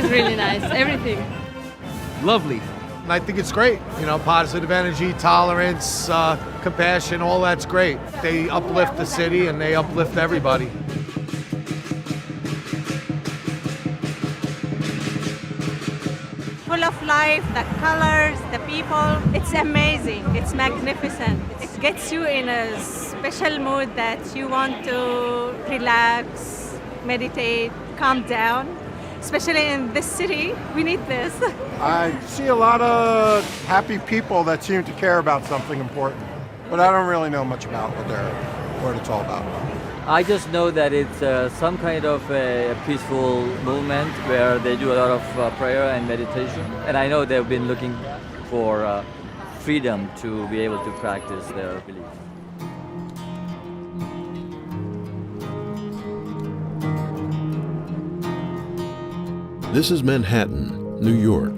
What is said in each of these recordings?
really nice. Everything. Lovely. And I think it's great. You know, positive energy, tolerance, compassion, all that's great. They uplift the city and they uplift everybody. Full of life, the colors, the people. It's amazing. It's magnificent. It gets you in a special mood that you want to relax, meditate, calm down. Especially in this city, we need this. I see a lot of happy people that seem to care about something important, but I don't really know much about what it's all about. I just know that it's some kind of a peaceful movement where they do a lot of prayer and meditation. And I know they've been looking for freedom to be able to practice their belief. This is Manhattan, New York.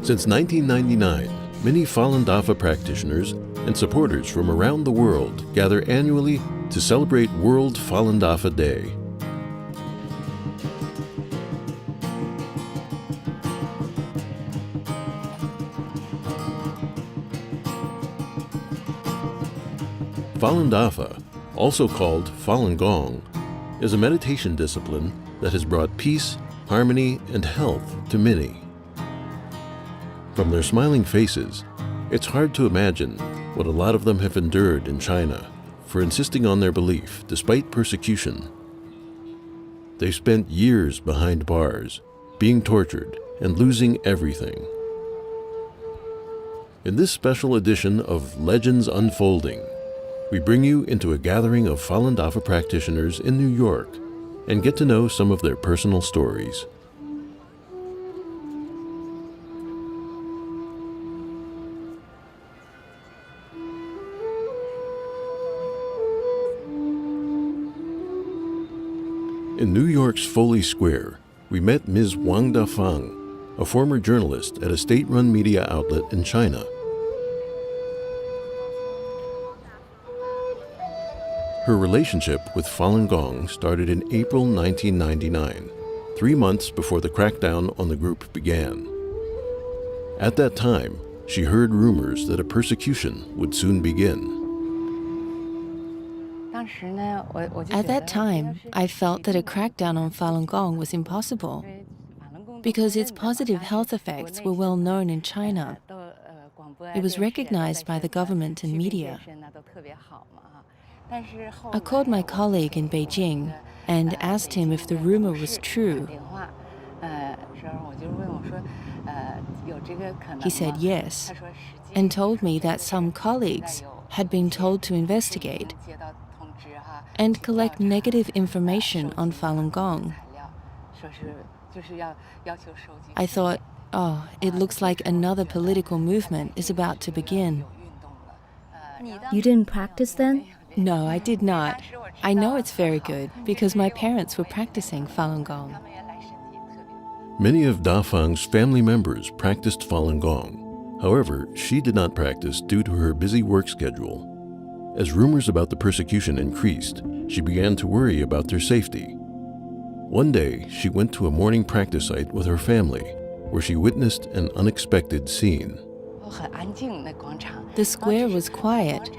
Since 1999, many Falun Dafa practitioners and supporters from around the world gather annually to celebrate World Falun Dafa Day. Falun Dafa, also called Falun Gong, is a meditation discipline that has brought peace, harmony, and health to many. From their smiling faces, it's hard to imagine what a lot of them have endured in China for insisting on their belief despite persecution. They spent years behind bars, being tortured and losing everything. In this special edition of Legends Unfolding, we bring you into a gathering of Falun Dafa practitioners in New York and get to know some of their personal stories. In New York's Foley Square, we met Ms. Wanda Fong, a former journalist at a state-run media outlet in China. Her relationship with Falun Gong started in April 1999, 3 months before the crackdown on the group began. At that time, she heard rumors that a persecution would soon begin. At that time, I felt that a crackdown on Falun Gong was impossible because its positive health effects were well known in China. It was recognized by the government and media. I called my colleague in Beijing and asked him if the rumor was true. He said yes, and told me that some colleagues had been told to investigate and collect negative information on Falun Gong. I thought, oh, it looks like another political movement is about to begin. You didn't practice then? No, I did not. I know it's very good because my parents were practicing Falun Gong. Many of Da Feng's family members practiced Falun Gong. However, she did not practice due to her busy work schedule. As rumors about the persecution increased, she began to worry about their safety. One day, she went to a morning practice site with her family, where she witnessed an unexpected scene. The square was quiet.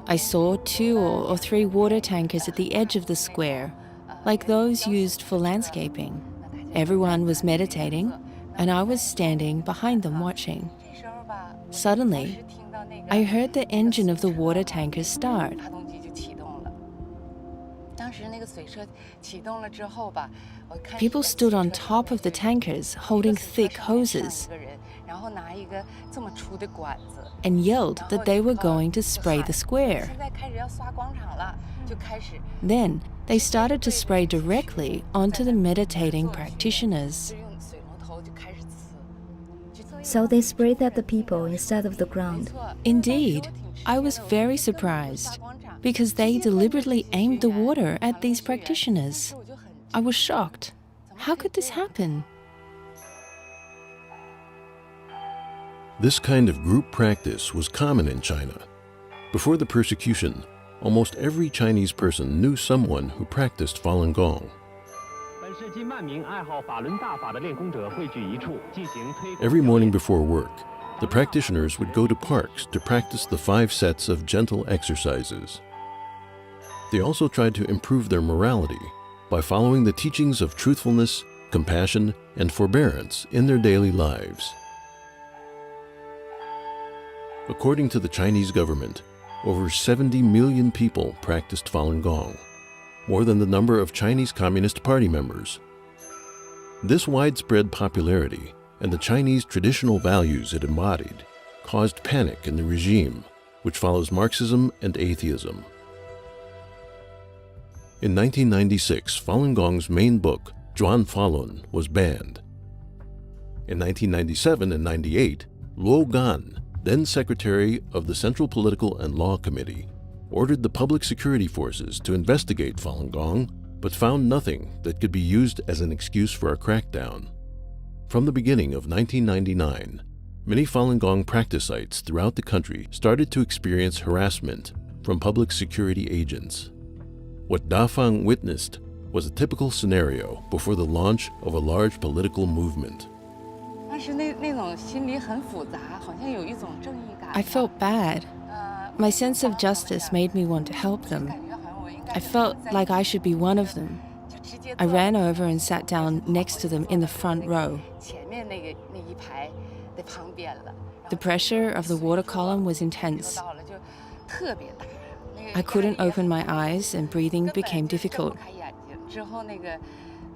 I saw 2 or 3 water tankers at the edge of the square, like those used for landscaping. Everyone was meditating, and I was standing behind them watching. Suddenly, I heard the engine of the water tankers start. People stood on top of the tankers holding thick hoses and yelled that they were going to spray the square. Then they started to spray directly onto the meditating practitioners. So they sprayed at the people instead of the ground. Indeed, I was very surprised because they deliberately aimed the water at these practitioners. I was shocked. How could this happen? This kind of group practice was common in China. Before the persecution, almost every Chinese person knew someone who practiced Falun Gong. Every morning before work, the practitioners would go to parks to practice the 5 sets of gentle exercises. They also tried to improve their morality by following the teachings of truthfulness, compassion, and forbearance in their daily lives. According to the Chinese government, over 70 million people practiced Falun Gong, more than the number of Chinese Communist Party members. This widespread popularity and the Chinese traditional values it embodied caused panic in the regime, which follows Marxism and atheism. In 1996, Falun Gong's main book, Zhuan Falun, was banned. In 1997 and 98, Luo Gan, then Secretary of the Central Political and Law Committee, ordered the public security forces to investigate Falun Gong, but found nothing that could be used as an excuse for a crackdown. From the beginning of 1999, many Falun Gong practice sites throughout the country started to experience harassment from public security agents. What Da Fang witnessed was a typical scenario before the launch of a large political movement. I felt bad. My sense of justice made me want to help them. I felt like I should be one of them. I ran over and sat down next to them in the front row. The pressure of the water column was intense. I couldn't open my eyes and breathing became difficult.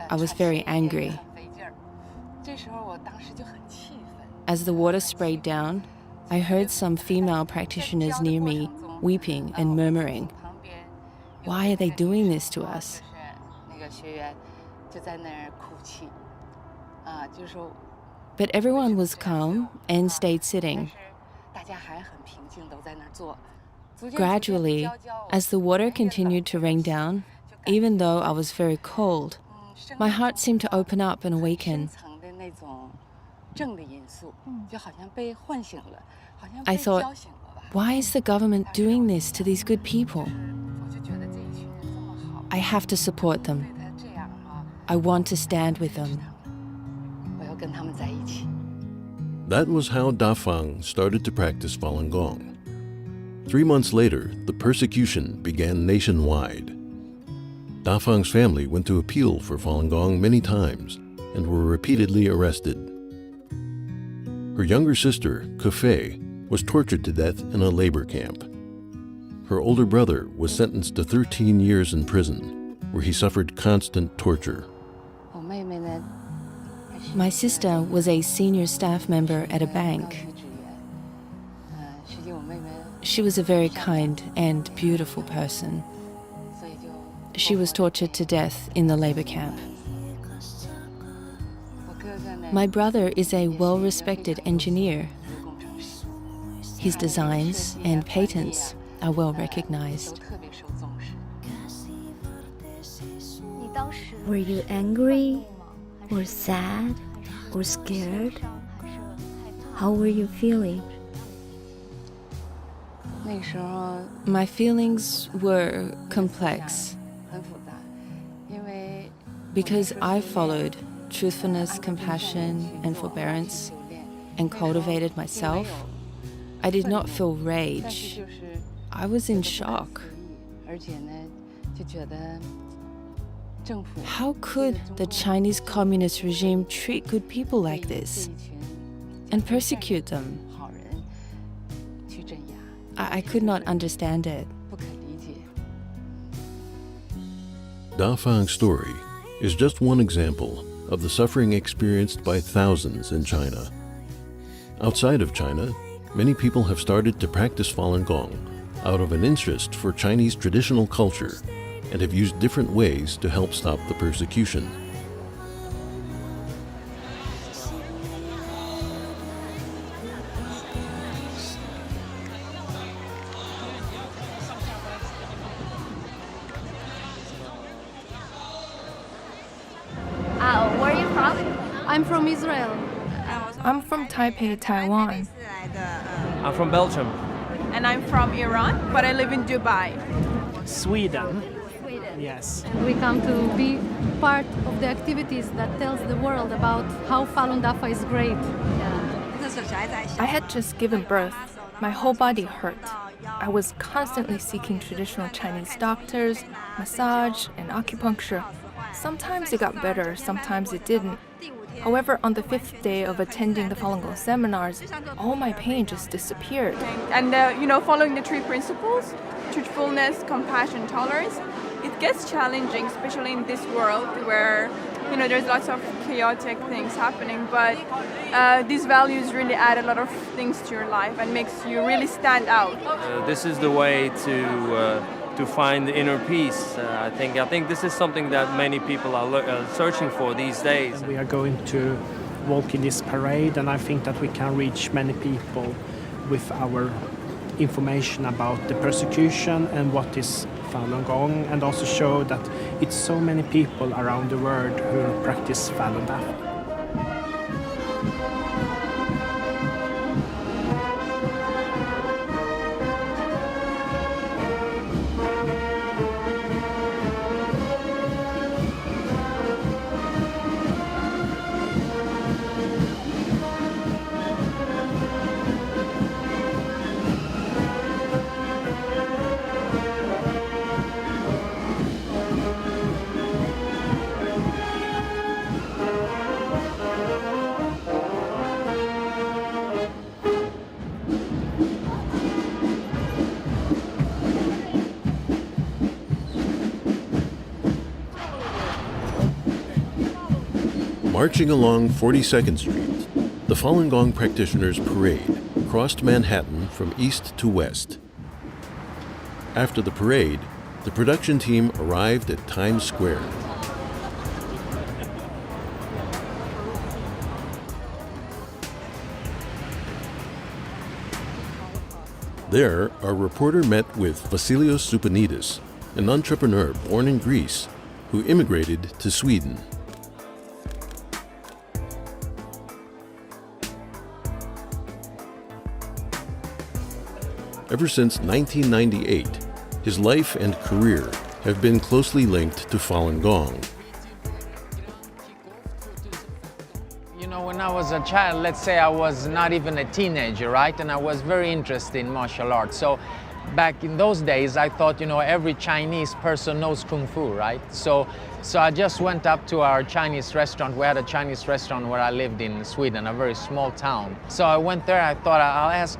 I was very angry. As the water sprayed down, I heard some female practitioners near me weeping and murmuring, "Why are they doing this to us?" But everyone was calm and stayed sitting. Gradually, as the water continued to rain down, even though I was very cold, my heart seemed to open up and awaken. I thought, why is the government doing this to these good people? I have to support them. I want to stand with them. That was how Da Fang started to practice Falun Gong. 3 months later, the persecution began nationwide. Da Fang's family went to appeal for Falun Gong many times and were repeatedly arrested. Her younger sister, Kefei, was tortured to death in a labor camp. Her older brother was sentenced to 13 years in prison, where he suffered constant torture. My sister was a senior staff member at a bank. She was a very kind and beautiful person. She was tortured to death in the labor camp. My brother is a well-respected engineer. His designs and patents are well recognized. Were you angry, or sad, or scared? How were you feeling? My feelings were complex because I followed truthfulness, compassion, and forbearance and cultivated myself. I did not feel rage. I was in shock. How could the Chinese communist regime treat good people like this and persecute them? I could not understand it. Da Fang's story is just one example of the suffering experienced by thousands in China. Outside of China, many people have started to practice Falun Gong out of an interest for Chinese traditional culture and have used different ways to help stop the persecution. Where are you from? I'm from Israel. I'm from Taipei, Taiwan. I'm from Belgium. And I'm from Iran, but I live in Dubai. Sweden. Yes. We come to be part of the activities that tells the world about how Falun Dafa is great. I had just given birth. My whole body hurt. I was constantly seeking traditional Chinese doctors, massage, and acupuncture. Sometimes it got better, sometimes it didn't. However, on the 5th day of attending the Falun Gong seminars, all my pain just disappeared. And following the three principles, truthfulness, compassion, tolerance, it gets challenging, especially in this world where there's lots of chaotic things happening, but these values really add a lot of things to your life and makes you really stand out. This is the way to find the inner peace. I think this is something that many people are searching for these days. We are going to walk in this parade, and I think that we can reach many people with our information about the persecution and what is Falun Gong, and also show that it's so many people around the world who practice Falun Dafa. Marching along 42nd Street, the Falun Gong practitioners' parade crossed Manhattan from east to west. After the parade, the production team arrived at Times Square. There, our reporter met with Basilio, an entrepreneur born in Greece who immigrated to Sweden. Ever since 1998, his life and career have been closely linked to Falun Gong. When I was a child, let's say I was not even a teenager, right? And I was very interested in martial arts. So back in those days, I thought, every Chinese person knows Kung Fu, right? So I just went up to our Chinese restaurant. We had a Chinese restaurant where I lived in Sweden, a very small town. So I went there, I thought I'll ask,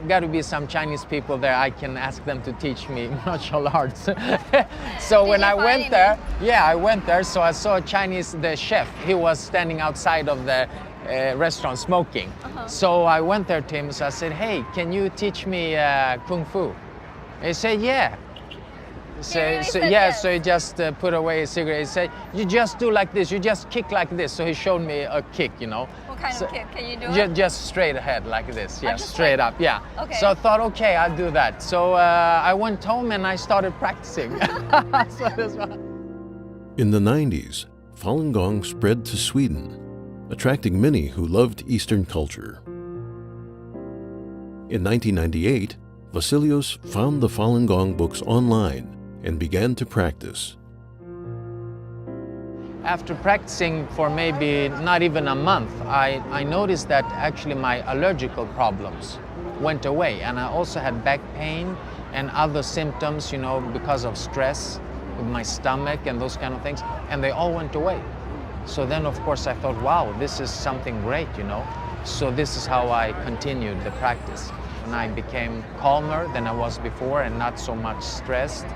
got to be some Chinese people there, I can ask them to teach me martial arts. So when I went there, I went there, so I saw the chef, he was standing outside of the restaurant smoking. So I went there to him, so I said, hey, can you teach me Kung Fu? He said, yeah. So he just put away his cigarette. He said, you just do like this, you just kick like this. So he showed me a kick, What kind of kick? Can you do it? Just straight ahead like this, straight up, Okay. So I thought, okay, I'll do that. So I went home and I started practicing. In the 90s, Falun Gong spread to Sweden, attracting many who loved Eastern culture. In 1998, Vasilios found the Falun Gong books online and began to practice. After practicing for maybe not even a month, I noticed that actually my allergical problems went away, and I also had back pain and other symptoms, because of stress with my stomach and those kind of things, and they all went away. So then, of course, I thought, wow, this is something great, So this is how I continued the practice. And I became calmer than I was before and not so much stressed.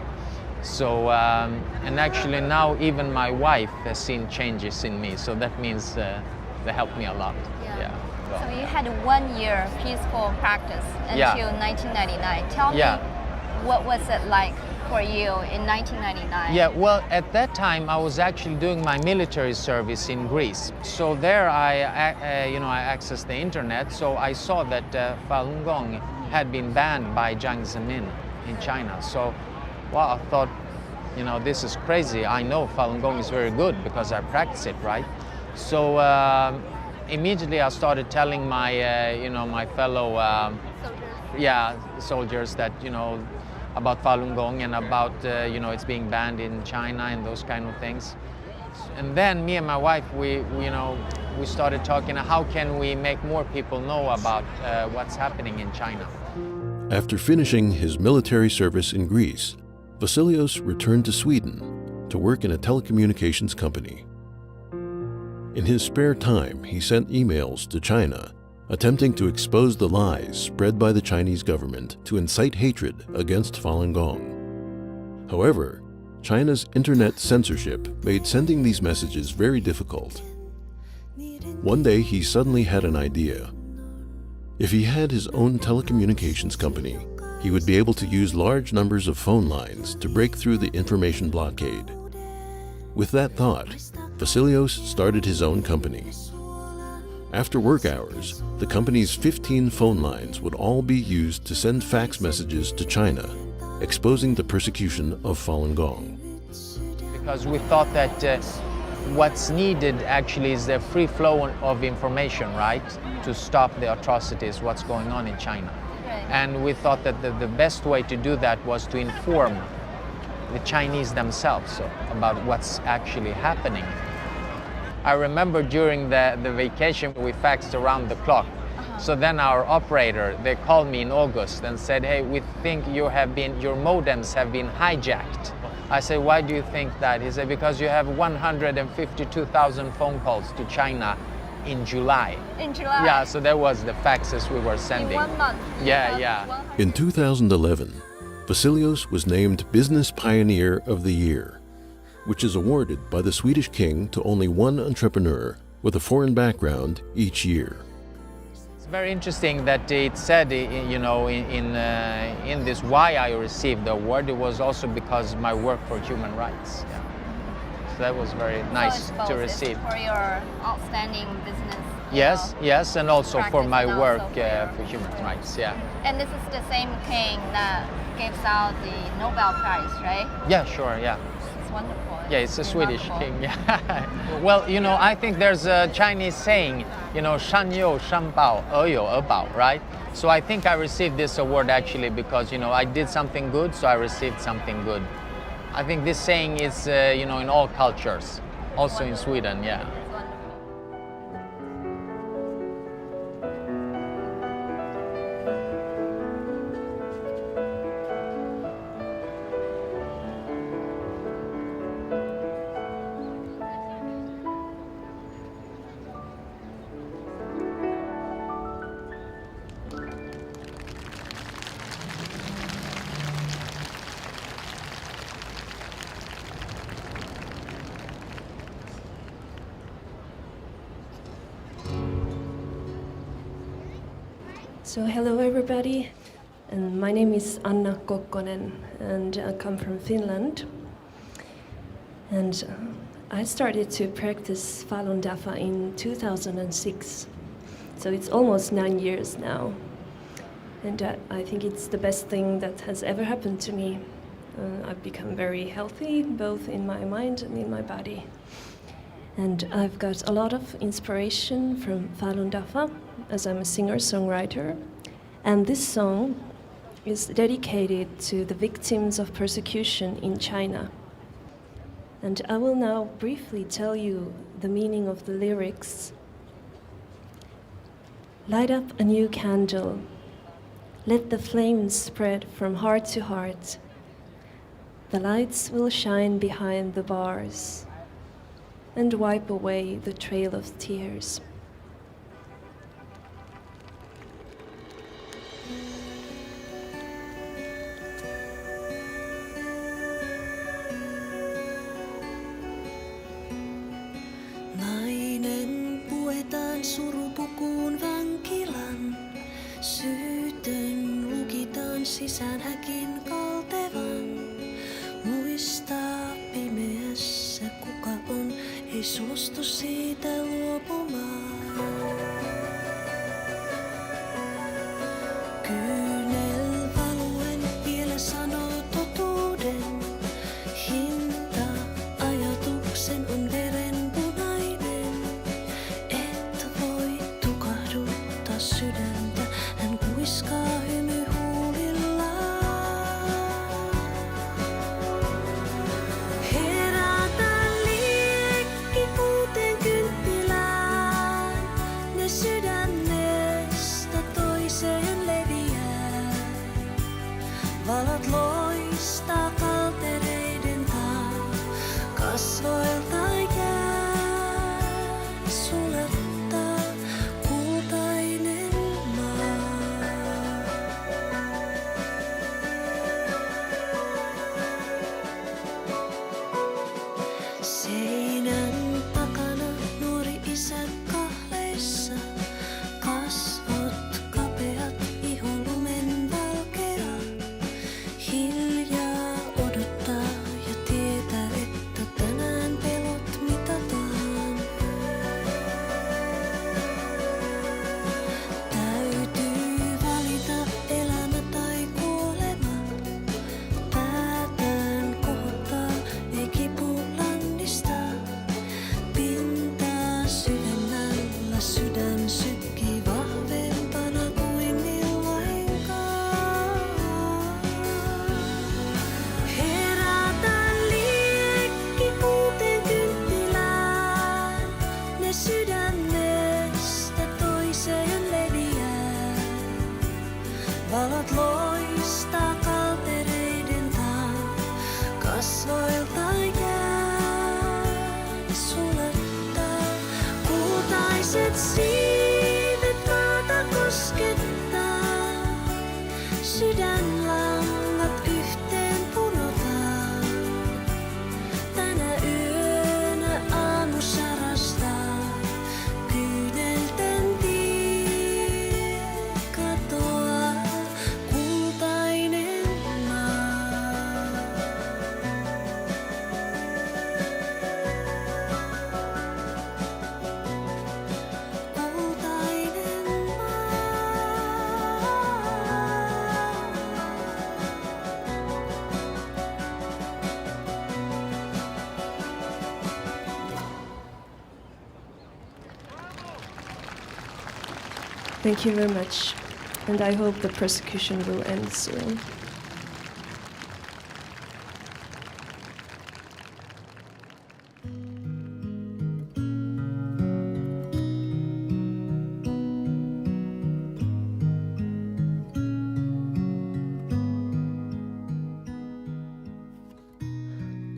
So, and actually now even my wife has seen changes in me, so that means they helped me a lot. Yeah. So you had 1 year peaceful practice until 1999. Tell me, what was it like for you in 1999? Yeah, well, at that time I was actually doing my military service in Greece. So there I accessed the internet, so I saw that Falun Gong had been banned by Jiang Zemin in China. So, well, I thought, this is crazy. I know Falun Gong is very good because I practice it, right? So immediately I started telling my, my fellow soldiers that, about Falun Gong and about it's being banned in China and those kind of things. And then me and my wife, we started talking, how can we make more people know about what's happening in China? After finishing his military service in Greece, Vasilios returned to Sweden to work in a telecommunications company. In his spare time, he sent emails to China, attempting to expose the lies spread by the Chinese government to incite hatred against Falun Gong. However, China's internet censorship made sending these messages very difficult. One day, he suddenly had an idea. If he had his own telecommunications company, he would be able to use large numbers of phone lines to break through the information blockade. With that thought, Vasilios started his own company. After work hours, the company's 15 phone lines would all be used to send fax messages to China, exposing the persecution of Falun Gong. Because we thought that what's needed actually is the free flow of information, right? To stop the atrocities, what's going on in China. And we thought that the best way to do that was to inform the Chinese themselves about what's actually happening. I remember during the vacation, we faxed around the clock. So then our operator, they called me in August and said, hey, we think your modems have been hijacked. I said, why do you think that? He said, because you have 152,000 phone calls to China in July. In July? Yeah, so that was the faxes we were sending. In 1 month? Yeah. In 2011, Vasilios was named Business Pioneer of the Year, which is awarded by the Swedish king to only one entrepreneur with a foreign background each year. It's very interesting that it said, in this why I received the award, it was also because my work for human rights. Yeah. So that was very nice to receive. For your outstanding business. Yes, and also for my work for human rights. Yeah. And this is the same king that gives out the Nobel Prize, right? Yeah, sure. Yeah. It's wonderful. Yeah, it's a Swedish king. Yeah. Well, I think there's a Chinese saying, shan you shan bao, you bao, right? So I think I received this award actually because, I did something good, so I received something good. I think this saying is, in all cultures, also in Sweden, yeah. So hello everybody, and my name is Anna Kokkonen and I come from Finland. And I started to practice Falun Dafa in 2006, so it's almost 9 years now. And I think it's the best thing that has ever happened to me. I've become very healthy, both in my mind and in my body. And I've got a lot of inspiration from Falun Dafa, as I'm a singer-songwriter. And this song is dedicated to the victims of persecution in China. And I will now briefly tell you the meaning of the lyrics. Light up a new candle. Let the flames spread from heart to heart. The lights will shine behind the bars and wipe away the trail of tears. Nainen puetaan surupukuun vankilan. Syytön lukitaan sisään häkin kaltevan. Muistaa pimeässä kuka on, ei suostu siitä luopumaan. Kyynel valuen vielä sanoo totuuden. Hinta ajatuksen on verenpunainen. Et voi tukahduttaa sydäntä, hän kuiskaa hymy huulillaan. Valot loistaa kaltereiden taa, kasvoilta jää sulattaa kultainen maa. Seinän takana nuori isä kahleissa, kasvot kapeat, iho lumen valkea. Hiljaa odottaa ja tietää, että tänään pelot mitataan. Täytyy valita elämä tai kuolema. Päätään kohottaa, ei kipu lannistaa. Pintaa syvemmällä sydän sykkii vahvempana kuin milloinkaan. Herätään liekki uuteen kynttilään, ne sydämestä toiseen leviää. Valot loistaa kaltereiden taa, kasvoilta jää sulattaa. Kultaiset siivet maata koskettaa, sydänlangat yhteen punotaan. Tänä yönä aamu sarastaa, kyynelten tie katoaa kultainen maa. Kultainen Thank you very much, and I hope the persecution will end soon.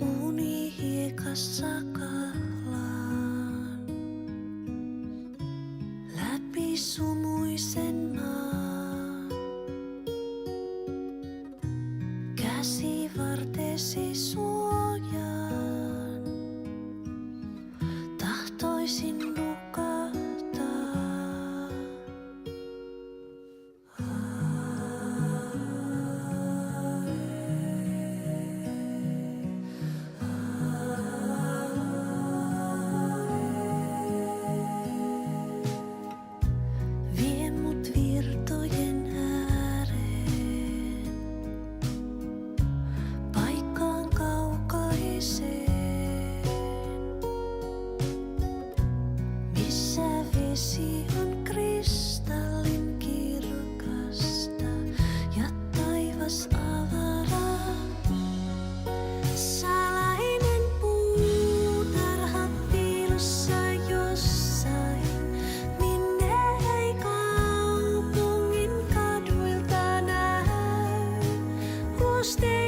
Uni hiekassa kalaan, läpi sumuisen maan. Käsivartesi suojaan, tahtoisin nukahtaa. Vie mut virtojen ääreen, paikkaan kaukaiseen, missä vesi on kristallin kirkasta ja taivas avaraa. Salainen puutarha piilossa jossain, minne ei kaupungin kaduilta näy. Ruoste